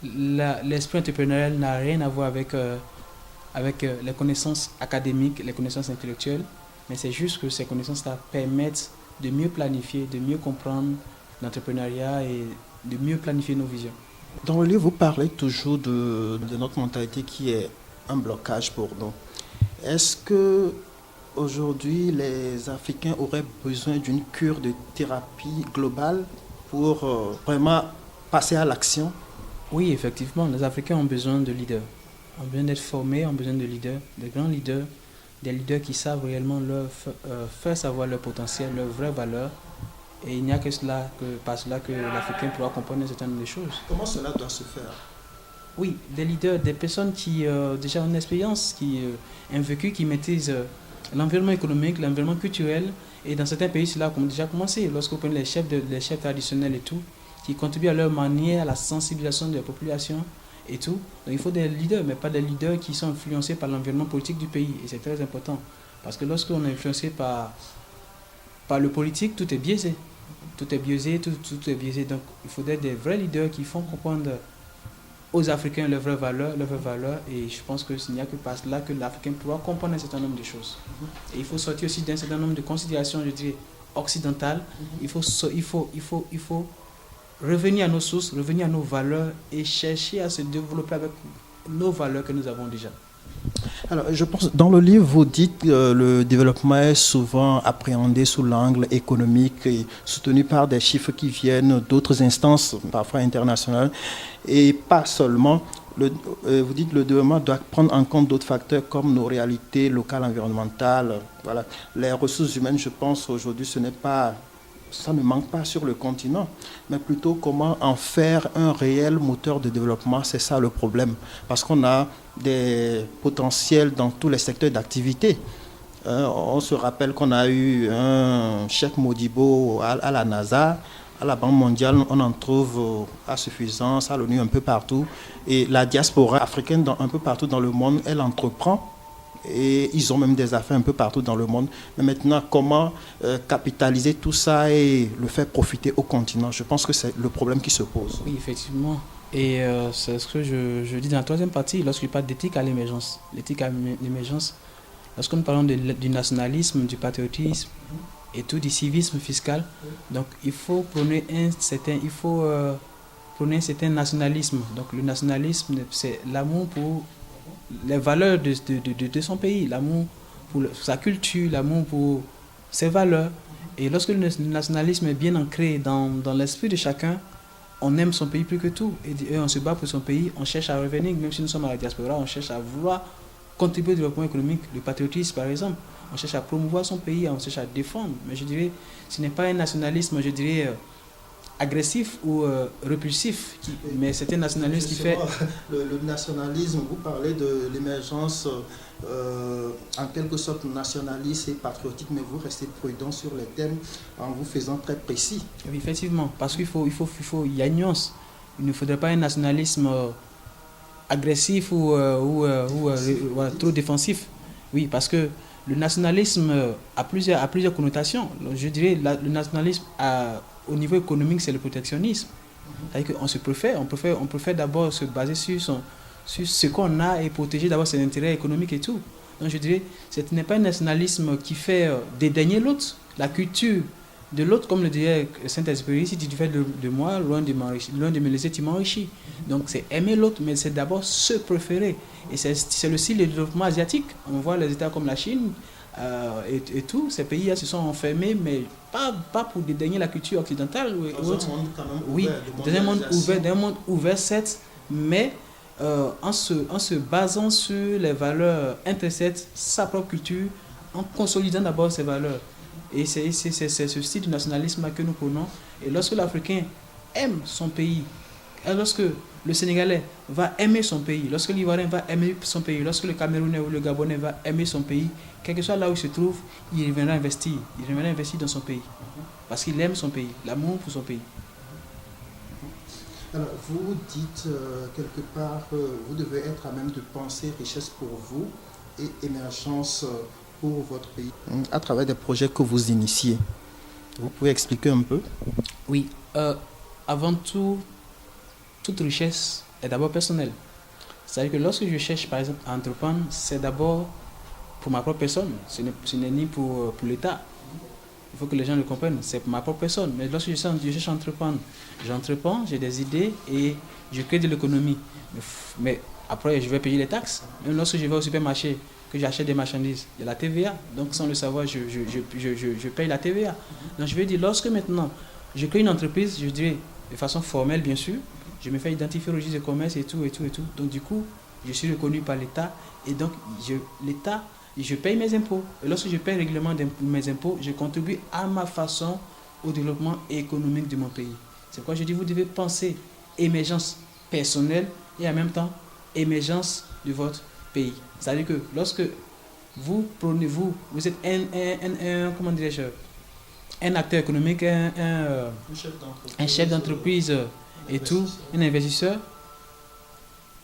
l'esprit entrepreneurial n'a rien à voir avec les connaissances académiques, les connaissances intellectuelles, mais c'est juste que ces connaissances-là permettent de mieux planifier, de mieux comprendre l'entrepreneuriat et de mieux planifier nos visions. Dans le livre, vous parlez toujours de notre mentalité qui est un blocage pour nous. Est-ce que aujourd'hui les Africains auraient besoin d'une cure de thérapie globale pour vraiment passer à l'action? Oui, effectivement, les Africains ont besoin de leaders. Ont besoin d'être formés, ont besoin de leaders, de grands leaders, des leaders qui savent réellement faire savoir leur potentiel, leurs vraies valeurs. Et il n'y a que par cela que l'Africain pourra comprendre un certain nombre de choses. Comment cela doit se faire? Oui, des leaders, des personnes qui déjà ont une expérience, qui ont un vécu, qui maîtrisent l'environnement économique, l'environnement culturel. Et dans certains pays, cela a déjà commencé. Lorsque vous prenez les chefs traditionnels et tout, qui contribuent à leur manière à la sensibilisation de la population et tout. Donc il faut des leaders, mais pas des leaders qui sont influencés par l'environnement politique du pays. Et c'est très important. Parce que lorsqu'on est influencé par le politique, tout est biaisé. Tout est biaisé, tout est biaisé. Donc il faudrait des vrais leaders qui font comprendre aux Africains leurs vraies valeurs. Et je pense qu'il n'y a que par cela que l'Africain pourra comprendre un certain nombre de choses. Et il faut sortir aussi d'un certain nombre de considérations, je dirais, occidentales. Il faut revenir à nos sources, revenir à nos valeurs et chercher à se développer avec nos valeurs que nous avons déjà. Alors, je pense, dans le livre, vous dites que le développement est souvent appréhendé sous l'angle économique et soutenu par des chiffres qui viennent d'autres instances, parfois internationales, et pas seulement. Vous dites que le développement doit prendre en compte d'autres facteurs comme nos réalités locales, environnementales. Voilà. Les ressources humaines, je pense, aujourd'hui, ça ne manque pas sur le continent, mais plutôt comment en faire un réel moteur de développement, c'est ça le problème. Parce qu'on a des potentiels dans tous les secteurs d'activité. On se rappelle qu'on a eu un Cheikh Modibo à la NASA, à la Banque mondiale, on en trouve à suffisance, à l'ONU un peu partout. Et la diaspora africaine un peu partout dans le monde, elle entreprend. Et ils ont même des affaires un peu partout dans le monde. Mais maintenant, comment capitaliser tout ça et le faire profiter au continent? Je pense que c'est le problème qui se pose. Oui, effectivement. Et c'est ce que je dis dans la troisième partie, lorsque je parle d'éthique à l'émergence. L'éthique à l'émergence, lorsque nous parlons du nationalisme, du patriotisme et tout, du civisme fiscal, donc il faut prôner un certain nationalisme. Donc le nationalisme, c'est l'amour pour les valeurs de son pays, l'amour pour sa culture, l'amour pour ses valeurs. Et lorsque le nationalisme est bien ancré dans l'esprit de chacun, on aime son pays plus que tout. Et on se bat pour son pays, on cherche à revenir, même si nous sommes à la diaspora, on cherche à vouloir contribuer au développement économique, le patriotisme par exemple. on cherche à promouvoir son pays, on cherche à défendre. Mais je dirais, ce n'est pas un nationalisme, je dirais, agressif ou répulsif, mais c'est un nationalisme qui fait... Le nationalisme, vous parlez de l'émergence en quelque sorte nationaliste et patriotique, mais vous restez prudent sur les thèmes en vous faisant très précis. Oui, effectivement, parce qu'il il y a une nuance. Il ne faudrait pas un nationalisme agressif ou trop défensif. Oui, parce que le nationalisme a plusieurs connotations. Je dirais le nationalisme au niveau économique, c'est le protectionnisme. C'est-à-dire qu'on on préfère d'abord se baser sur ce qu'on a et protéger d'abord ses intérêts économiques et tout. Donc je dirais, ce n'est pas un nationalisme qui fait dédaigner l'autre, la culture de l'autre, comme le disait Saint-Exupéry, si tu fais de moi, loin de me laisser, tu m'enrichis. Donc c'est aimer l'autre, mais c'est d'abord se préférer. Et c'est le style de développement asiatique. On voit les États comme la Chine et tout, ces pays-là se sont enfermés, mais pas pour dédaigner la culture occidentale. Dans un monde quand même oui, ouvert, dans un monde ouvert, certes, mais en se basant sur les valeurs intrinsèques, sa propre culture, en consolidant d'abord ses valeurs. Et c'est ce style de nationalisme que nous prenons. Et lorsque l'Africain aime son pays, et lorsque le Sénégalais va aimer son pays, lorsque l'Ivoirien va aimer son pays, lorsque le Camerounais ou le Gabonais va aimer son pays, quel que soit là où il se trouve, il reviendra investir. Il reviendra investir dans son pays. Parce qu'il aime son pays, l'amour pour son pays. Alors, vous dites quelque part, vous devez être à même de penser richesse pour vous et émergence pour votre pays à travers des projets que vous initiez. Vous pouvez expliquer un peu? Oui, avant tout, toute richesse est d'abord personnelle. C'est-à-dire que lorsque je cherche par exemple à entreprendre, c'est d'abord pour ma propre personne. Ce n'est ni pour l'État. Il faut que les gens le comprennent, c'est pour ma propre personne. Mais lorsque je cherche à entreprendre, j'entreprends, j'ai des idées et je crée de l'économie. Mais après, je vais payer les taxes. Même lorsque je vais au supermarché, que j'achète des marchandises, il y a la TVA. Donc sans le savoir, je paye la TVA. Donc je veux dire, lorsque maintenant je crée une entreprise, je dirais de façon formelle bien sûr, je me fais identifier au registre de commerce et tout. Donc du coup, je suis reconnu par l'État et donc l'État, je paye mes impôts. Et lorsque je paye régulièrement mes impôts, je contribue à ma façon au développement économique de mon pays. C'est pourquoi je dis, vous devez penser émergence personnelle et en même temps émergence de votre pays. C'est-à-dire que lorsque vous prenez, vous êtes comment dirais-je, un acteur économique, un chef d'entreprise et tout, un investisseur,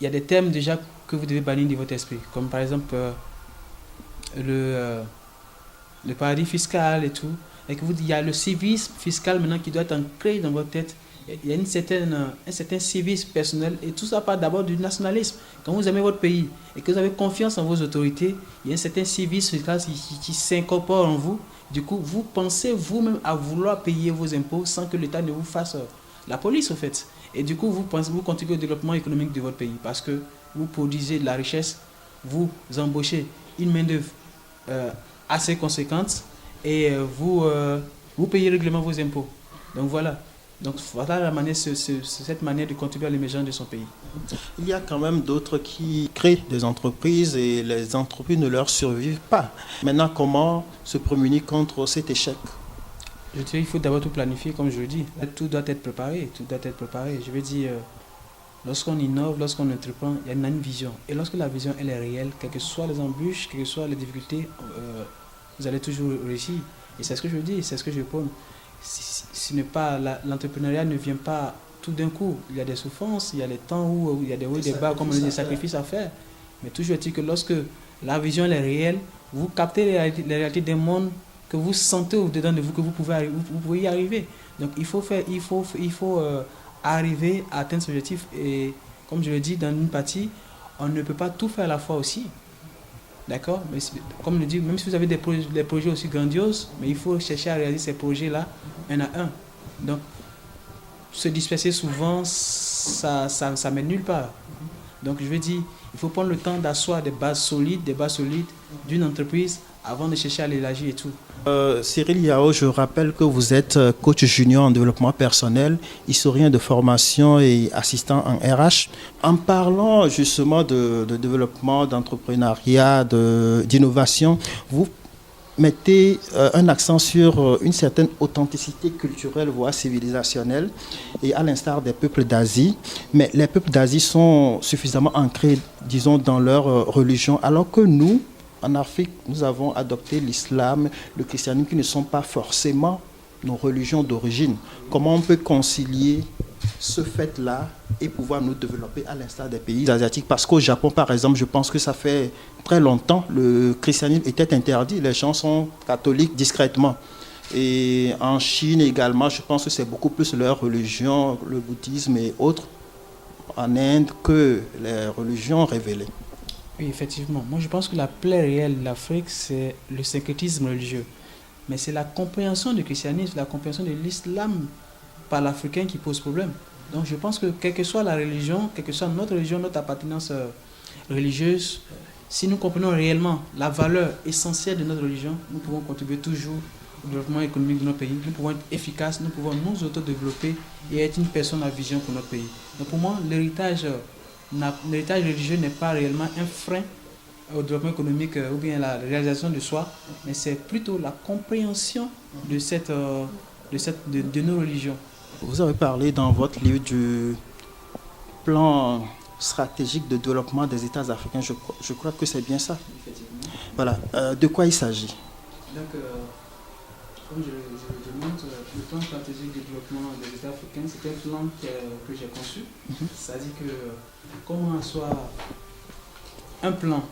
il y a des termes déjà que vous devez bannir de votre esprit, comme par exemple le paradis fiscal et tout, et que il y a le civisme fiscal maintenant qui doit être ancré dans votre tête. Il y a un certain civisme personnel et tout ça part d'abord du nationalisme. Quand vous aimez votre pays et que vous avez confiance en vos autorités, il y a un certain civisme fiscal qui s'incorpore en vous. Du coup, vous pensez vous-même à vouloir payer vos impôts sans que l'État ne vous fasse la police, au fait. Et du coup, vous contribuez au développement économique de votre pays parce que vous produisez de la richesse, vous embauchez une main-d'œuvre assez conséquente et vous payez régulièrement vos impôts. Donc voilà. Donc voilà la manière, cette manière de contribuer à l'émergence de son pays. Il y a quand même d'autres qui créent des entreprises et les entreprises ne leur survivent pas. Maintenant, comment se prémunir contre cet échec? Je dirais qu'il faut d'abord tout planifier, comme je le dis. Tout doit être préparé. Je veux dire, lorsqu'on innove, lorsqu'on entreprend, il y a une vision. Et lorsque la vision elle est réelle, quelles que soient les embûches, quelles que soient les difficultés, vous allez toujours réussir. Et c'est ce que je dis, c'est ce que je prône. L'entrepreneuriat ne vient pas tout d'un coup. Il y a des souffrances, il y a des temps où il y a des hauts et des bas, comme on dit, des sacrifices à faire. Mais toujours est-il que lorsque la vision est réelle, vous captez les réalités d'un monde que vous sentez au-dedans de vous, que vous pouvez y arriver. Donc il faut arriver à atteindre ce objectif. Et comme je le dis dans une partie, on ne peut pas tout faire à la fois aussi. D'accord? Mais comme je dis, même si vous avez des projets aussi grandioses, mais il faut chercher à réaliser ces projets-là un à un. Donc, se disperser souvent, ça mène nulle part. Donc, je veux dire, il faut prendre le temps d'asseoir des bases solides d'une entreprise avant de chercher à l'élargir et tout. Cyril Yao, je rappelle que vous êtes coach junior en développement personnel, historien de formation et assistant en RH. En parlant justement de développement, d'entrepreneuriat, d'innovation, vous mettez un accent sur une certaine authenticité culturelle, voire civilisationnelle, et à l'instar des peuples d'Asie. Mais les peuples d'Asie sont suffisamment ancrés, disons, dans leur religion, alors que nous, en Afrique, nous avons adopté l'islam, le christianisme, qui ne sont pas forcément nos religions d'origine. Comment on peut concilier ce fait-là et pouvoir nous développer à l'instar des pays asiatiques? Parce qu'au Japon, par exemple, je pense que ça fait très longtemps, le christianisme était interdit. Les gens sont catholiques discrètement. Et en Chine également, je pense que c'est beaucoup plus leur religion, le bouddhisme et autres, en Inde, que les religions révélées. Oui, effectivement. Moi, je pense que la plaie réelle de l'Afrique, c'est le syncrétisme religieux. Mais c'est la compréhension du christianisme, la compréhension de l'islam par l'Africain qui pose problème. Donc je pense que quelle que soit la religion, quelle que soit notre religion, notre appartenance religieuse, si nous comprenons réellement la valeur essentielle de notre religion, nous pouvons contribuer toujours au développement économique de notre pays, nous pouvons être efficaces, nous pouvons nous autodévelopper et être une personne à vision pour notre pays. Donc pour moi, l'héritage religieux n'est pas réellement un frein au développement économique ou bien la réalisation de soi, mais c'est plutôt la compréhension de nos religions. Vous avez parlé dans votre livre du plan stratégique de développement des États africains. Je crois que c'est bien ça. Voilà. De quoi il s'agit? Donc, comme je montre, le plan stratégique de développement des États africains, c'est un plan que j'ai conçu. C'est-à-dire que comment soit un plan,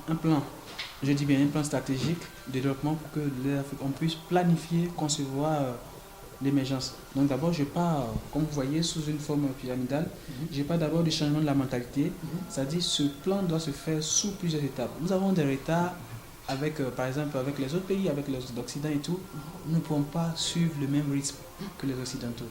je dis bien un plan stratégique de développement pour que on puisse planifier, concevoir l'émergence. Donc d'abord, je pars, comme vous voyez, sous une forme pyramidale. Je pars d'abord du changement de la mentalité. C'est-à-dire ce plan doit se faire sous plusieurs étapes. Nous avons des retards avec, par exemple, avec les autres pays, avec l'Occident et tout. Nous ne pouvons pas suivre le même rythme que les Occidentaux.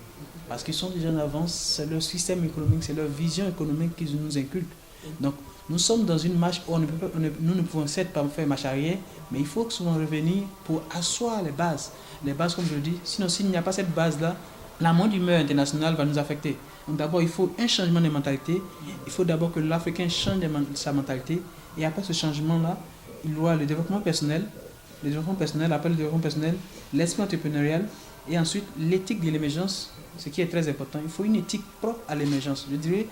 Parce qu'ils sont déjà en avance, c'est leur système économique, c'est leur vision économique qu'ils nous inculquent. Donc, nous sommes dans une marche où nous ne pouvons certes pas faire marche arrière, mais il faut souvent revenir pour asseoir les bases. Les bases, comme je le dis, sinon s'il n'y a pas cette base-là, la moindre humeur internationale va nous affecter. Donc d'abord, il faut un changement de mentalité. Il faut d'abord que l'Africain change sa mentalité. Et après ce changement-là, il y aura le développement personnel. Le développement personnel, après le développement personnel, l'esprit entrepreneurial et ensuite l'éthique de l'émergence, ce qui est très important. Il faut une éthique propre à l'émergence. Je dirais,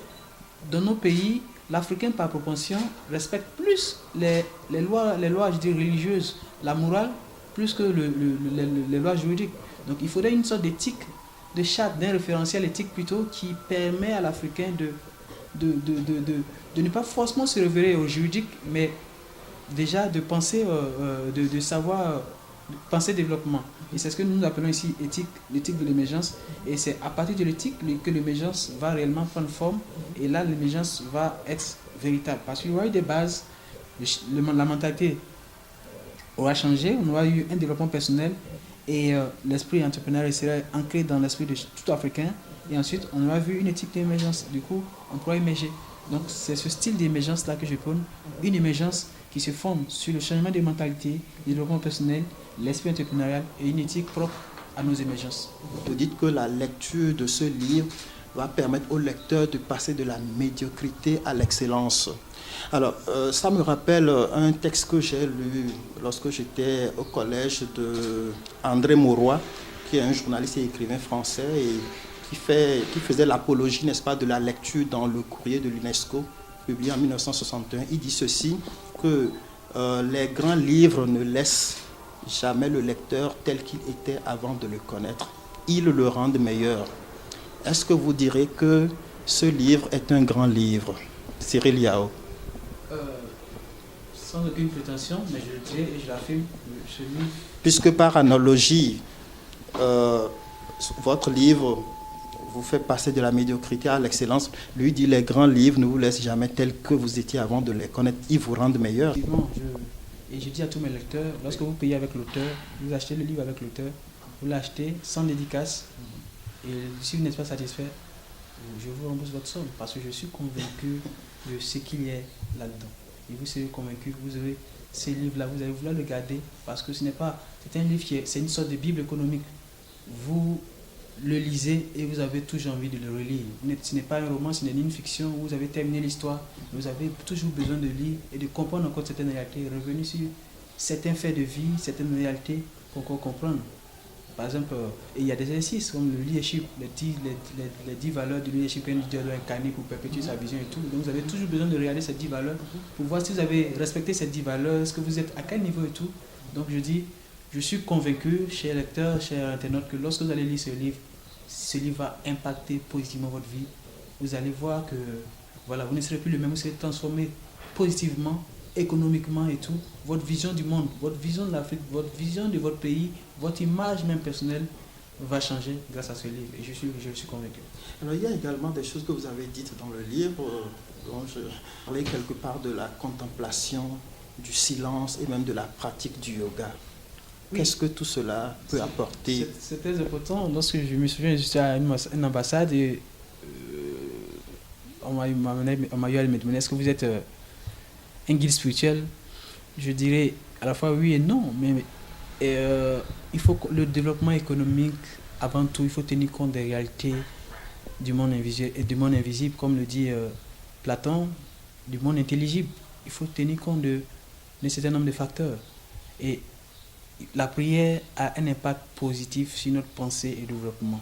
dans nos pays, l'Africain, par propension, respecte plus les lois, je dis, religieuses, la morale, plus que les lois juridiques. Donc il faudrait une sorte d'éthique, de charte, d'un référentiel éthique plutôt, qui permet à l'Africain de ne pas forcément se référer au juridique, mais déjà de penser, de savoir penser développement. Et c'est ce que nous appelons ici l'éthique de l'émergence. Et c'est à partir de l'éthique que l'émergence va réellement prendre forme. Et là, l'émergence va être véritable. Parce qu'il y aura eu des bases, la mentalité aura changé, on aura eu un développement personnel et l'esprit entrepreneurial serait ancré dans l'esprit de tout Africain. Et ensuite, on aura vu une éthique d'émergence. Du coup, on pourra émerger. Donc, c'est ce style d'émergence-là que je prône. Une émergence qui se forme sur le changement des mentalités, le développement personnel, l'esprit entrepreneurial et une éthique propre à nos émergences. Vous dites que la lecture de ce livre va permettre au lecteur de passer de la médiocrité à l'excellence. Alors, ça me rappelle un texte que j'ai lu lorsque j'étais au collège de André Mauroy, qui est un journaliste et écrivain français et qui faisait l'apologie, n'est-ce pas, de la lecture dans le courrier de l'UNESCO, publié en 1961. Il dit ceci, que les grands livres ne laissent jamais le lecteur tel qu'il était avant de le connaître. Ils le rendent meilleur. Est-ce que vous direz que ce livre est un grand livre, Cyril Yao? Sans aucune prétention, mais je le dirais et je l'affirme, ce livre... Puisque par analogie, votre livre vous fait passer de la médiocrité à l'excellence. Lui dit les grands livres ne vous laissent jamais tels que vous étiez avant de les connaître. Ils vous rendent meilleur. Et je dis à tous mes lecteurs, lorsque vous payez avec l'auteur, vous achetez le livre avec l'auteur, vous l'achetez sans dédicace. Et si vous n'êtes pas satisfait, je vous rembourse votre somme parce que je suis convaincu de ce qu'il y a là-dedans. Et vous serez convaincu, vous aurez ces livres-là, vous allez vouloir le garder parce que c'est un livre c'est une sorte de Bible économique. Vous le lisez et vous avez toujours envie de le relire. Ce n'est pas un roman, ce n'est ni une fiction où vous avez terminé l'histoire. Vous avez toujours besoin de lire et de comprendre encore certaines réalités. Revenir sur certains faits de vie, certaines réalités pour qu'on comprenne. Par exemple, il y a des exercices comme le leadership, les 10 valeurs du leadership qu'un leader doit incarner pour perpétuer sa vision et tout. Donc vous avez toujours besoin de regarder ces 10 valeurs pour voir si vous avez respecté ces 10 valeurs, est-ce que vous êtes à quel niveau et tout. Donc je suis convaincu, chers lecteurs, chers internautes, que lorsque vous allez lire ce livre va impacter positivement votre vie. Vous allez voir que voilà, vous ne serez plus le même, vous serez transformé positivement, économiquement et tout. Votre vision du monde, votre vision de l'Afrique, votre vision de votre pays, votre image même personnelle va changer grâce à ce livre. Et je suis convaincu. Alors, il y a également des choses que vous avez dites dans le livre, dont je parlais quelque part de la contemplation, du silence et même de la pratique du yoga. Oui. Qu'est-ce que tout cela peut apporter? C'est très important. Lorsque je me souviens, j'étais à une ambassade et on m'a eu à me demander est-ce que vous êtes un guide spirituel? Je dirais à la fois oui et non, mais il faut le développement économique, avant tout, il faut tenir compte des réalités du monde invisible, et du monde invisible, comme le dit Platon, du monde intelligible. Il faut tenir compte d'un certain nombre de facteurs. Et la prière a un impact positif sur notre pensée et développement.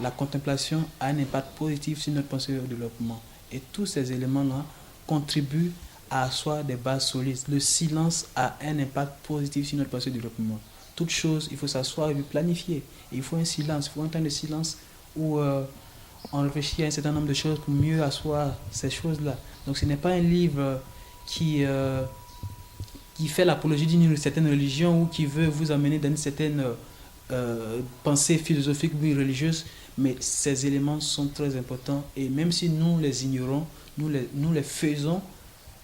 La contemplation a un impact positif sur notre pensée et développement. Et tous ces éléments-là contribuent à asseoir des bases solides. Le silence a un impact positif sur notre pensée et développement. Toute chose, il faut s'asseoir et planifier. Et il faut un silence, il faut un temps de silence où on réfléchit à un certain nombre de choses pour mieux asseoir ces choses-là. Donc ce n'est pas un livre qui fait l'apologie d'une certaine religion ou qui veut vous amener dans une certaine pensée philosophique ou religieuse, mais ces éléments sont très importants et même si nous les ignorons, nous les faisons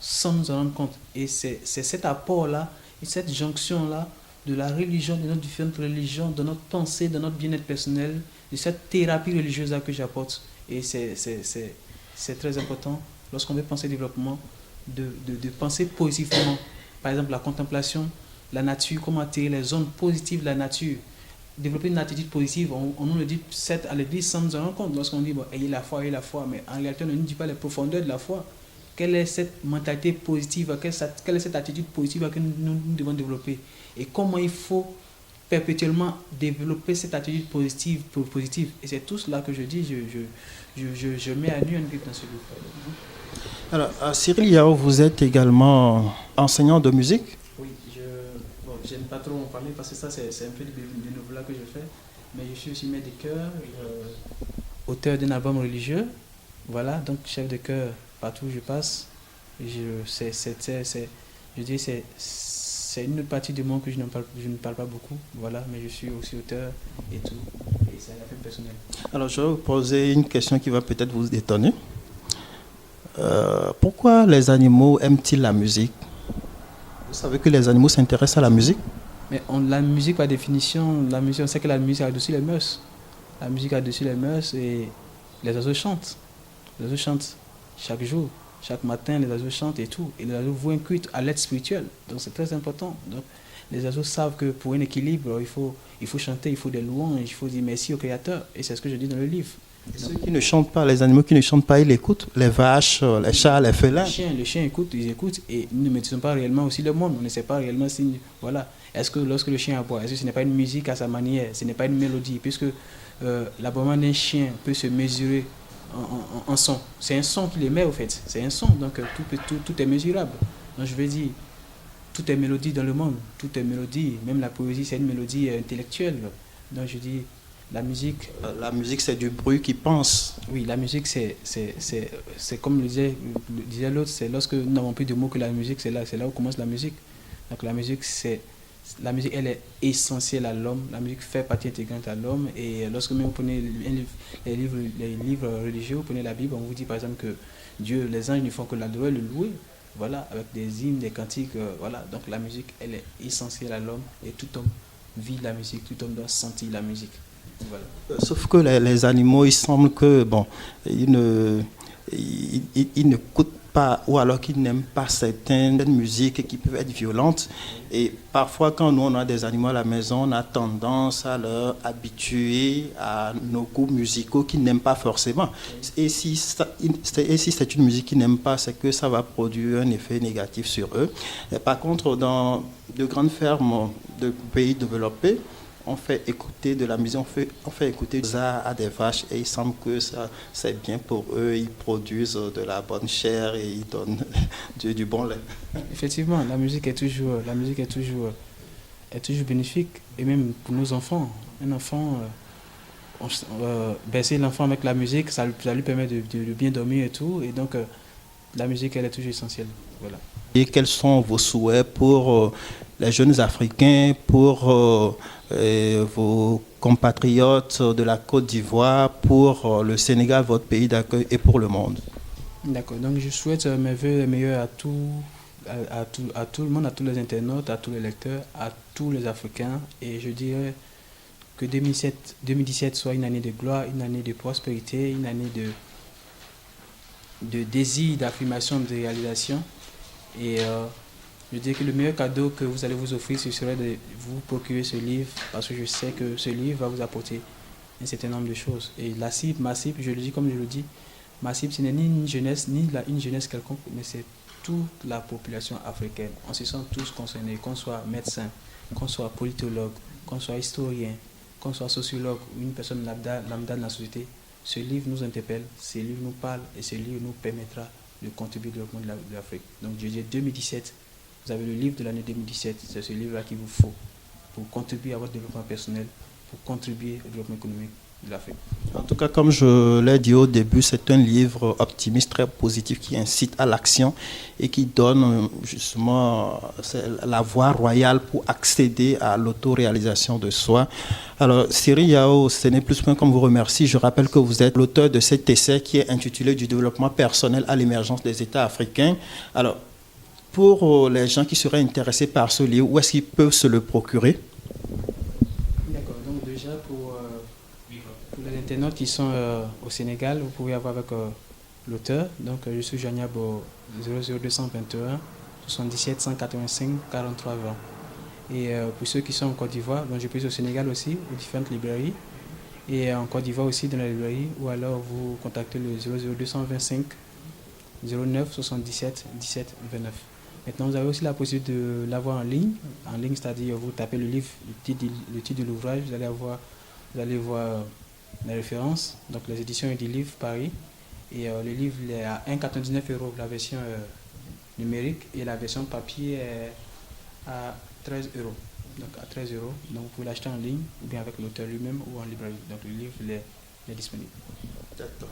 sans nous en rendre compte. Et c'est cet apport-là et cette jonction-là de la religion, de nos différentes religions, de notre pensée, de notre bien-être personnel, de cette thérapie religieuse-là que j'apporte. Et c'est très important lorsqu'on veut penser développement, de penser positivement. Par exemple, la contemplation, la nature, comment attirer les zones positives de la nature. Développer une attitude positive, on nous le dit certes à l'église sans nous en rendre compte. Lorsqu'on dit, bon, ayez la foi, mais en réalité, on ne nous dit pas les profondeurs de la foi. Quelle est cette mentalité positive, quelle est cette attitude positive que nous devons développer? Et comment il faut perpétuellement développer cette attitude positive. Et c'est tout cela que je dis, je mets à nu un grip dans ce livre. Alors, Cyril Yao, vous êtes également enseignant de musique? Oui, je n'aime pas trop en parler parce que ça, c'est un peu du bénévolat que je fais. Mais je suis aussi maître de chœur, auteur d'un album religieux. Voilà, donc chef de chœur partout où je passe. C'est une partie du monde que je ne parle pas beaucoup. Voilà, mais je suis aussi auteur et tout. Et c'est un affaire personnelle. Alors, je vais vous poser une question qui va peut-être vous étonner. Pourquoi les animaux aiment-ils la musique? Vous savez que les animaux s'intéressent à la musique? Mais la musique, par définition, on sait que la musique a-dessus les mœurs. La musique a-dessus les mœurs et les oiseaux chantent. Les oiseaux chantent chaque jour, chaque matin, les oiseaux chantent et tout. Et les oiseaux vouent un culte à l'aide spirituel. Donc c'est très important. Donc, les oiseaux savent que pour un équilibre, il faut chanter, il faut des louanges, il faut dire merci au Créateur. Et c'est ce que je dis dans le livre. Et ceux qui ne chantent pas, les animaux qui ne chantent pas, ils écoutent. Les vaches, les chats, les félins. Les chiens écoutent, ils écoutent et nous ne maîtrisons pas réellement aussi le monde. On ne sait pas réellement si... Voilà. Est-ce que lorsque le chien aboie, est-ce que ce n'est pas une musique à sa manière, ce n'est pas une mélodie, puisque l'aboiement d'un chien peut se mesurer en son. C'est un son qu'il émet au fait. C'est un son, donc tout est mesurable. Donc je veux dire, tout est mélodie dans le monde. Tout est mélodie. Même la poésie, c'est une mélodie intellectuelle. Donc je dis... La musique, c'est du bruit qui pense. Oui, la musique, c'est comme le disait l'autre, c'est lorsque nous n'avons plus de mots que la musique, c'est là où commence la musique. Donc la musique, elle est essentielle à l'homme. La musique fait partie intégrante à l'homme. Et lorsque vous prenez les livres religieux, vous prenez la Bible, on vous dit par exemple que Dieu, les anges ne font que l'adorer, le louer. Voilà, avec des hymnes, des cantiques. Voilà. Donc la musique, elle est essentielle à l'homme. Et tout homme vit la musique, tout homme doit sentir la musique. Voilà. Sauf que les animaux, il semble que ils n'écoutent pas, ou alors qui n'aiment pas certaines musiques qui peuvent être violentes. Et parfois, quand nous, on a des animaux à la maison, on a tendance à leur habituer à nos goûts musicaux qu'ils n'aiment pas forcément. Et si c'est une musique qu'ils n'aiment pas, c'est que ça va produire un effet négatif sur eux. Et par contre, dans de grandes fermes de pays développés, on fait écouter de la musique, on fait écouter ça à des vaches et il semble que ça, c'est bien pour eux. Ils produisent de la bonne chair et ils donnent du bon lait. Effectivement, est toujours bénéfique, et même pour nos enfants. Un enfant, bercer l'enfant avec la musique, ça lui permet de bien dormir et tout, et donc la musique, elle est toujours essentielle. Voilà. Et quels sont vos souhaits pour les jeunes Africains, pour vos compatriotes de la Côte d'Ivoire, pour le Sénégal, votre pays d'accueil, et pour le monde? D'accord, donc je souhaite mes vœux les meilleurs à tout le monde, à tous les internautes, à tous les lecteurs, à tous les Africains, et je dirais que 2017 soit une année de gloire, une année de prospérité, une année de désir, d'affirmation, de réalisation. Et je dirais que le meilleur cadeau que vous allez vous offrir, ce serait de vous procurer ce livre, parce que je sais que ce livre va vous apporter un certain nombre de choses. Et ma cible, je le dis comme je le dis, ma cible, ce n'est ni une jeunesse, une jeunesse quelconque, mais c'est toute la population africaine. On se sent tous concernés, qu'on soit médecin, qu'on soit politologue, qu'on soit historien, qu'on soit sociologue ou une personne lambda de la société. Ce livre nous interpelle, ce livre nous parle et ce livre nous permettra de contribuer au développement de l'Afrique. Donc je dis 2017, vous avez le livre de l'année 2017, c'est ce livre-là qu'il vous faut pour contribuer à votre développement personnel, pour contribuer au développement économique de l'Afrique. En tout cas, comme je l'ai dit au début, c'est un livre optimiste, très positif, qui incite à l'action et qui donne justement la voie royale pour accéder à l'autoréalisation de soi. Alors, Cyril Yao, ce n'est plus comme vous remercie. Je rappelle que vous êtes l'auteur de cet essai qui est intitulé Du développement personnel à l'émergence des États africains. Alors, pour les gens qui seraient intéressés par ce livre, où est-ce qu'ils peuvent se le procurer? D'accord, donc déjà pour les internautes qui sont au Sénégal, vous pouvez avoir avec l'auteur. Donc je suis joignable au 00221 77 185 43 20. Et pour ceux qui sont en Côte d'Ivoire, donc je peux au Sénégal aussi, aux différentes librairies. Et en Côte d'Ivoire aussi dans la librairie, ou alors vous contactez le 00225 09 77 17 29. Maintenant, vous avez aussi la possibilité de l'avoir en ligne. En ligne, c'est-à-dire vous tapez le livre, le titre de l'ouvrage, vous allez voir les références, donc les éditions du livre Paris. Et le livre il est à 1,99 €, la version numérique, et la version papier est à 13 €. Donc à 13 €. Donc vous pouvez l'acheter en ligne, ou bien avec l'auteur lui-même, ou en librairie. Donc le livre il est disponible. D'accord.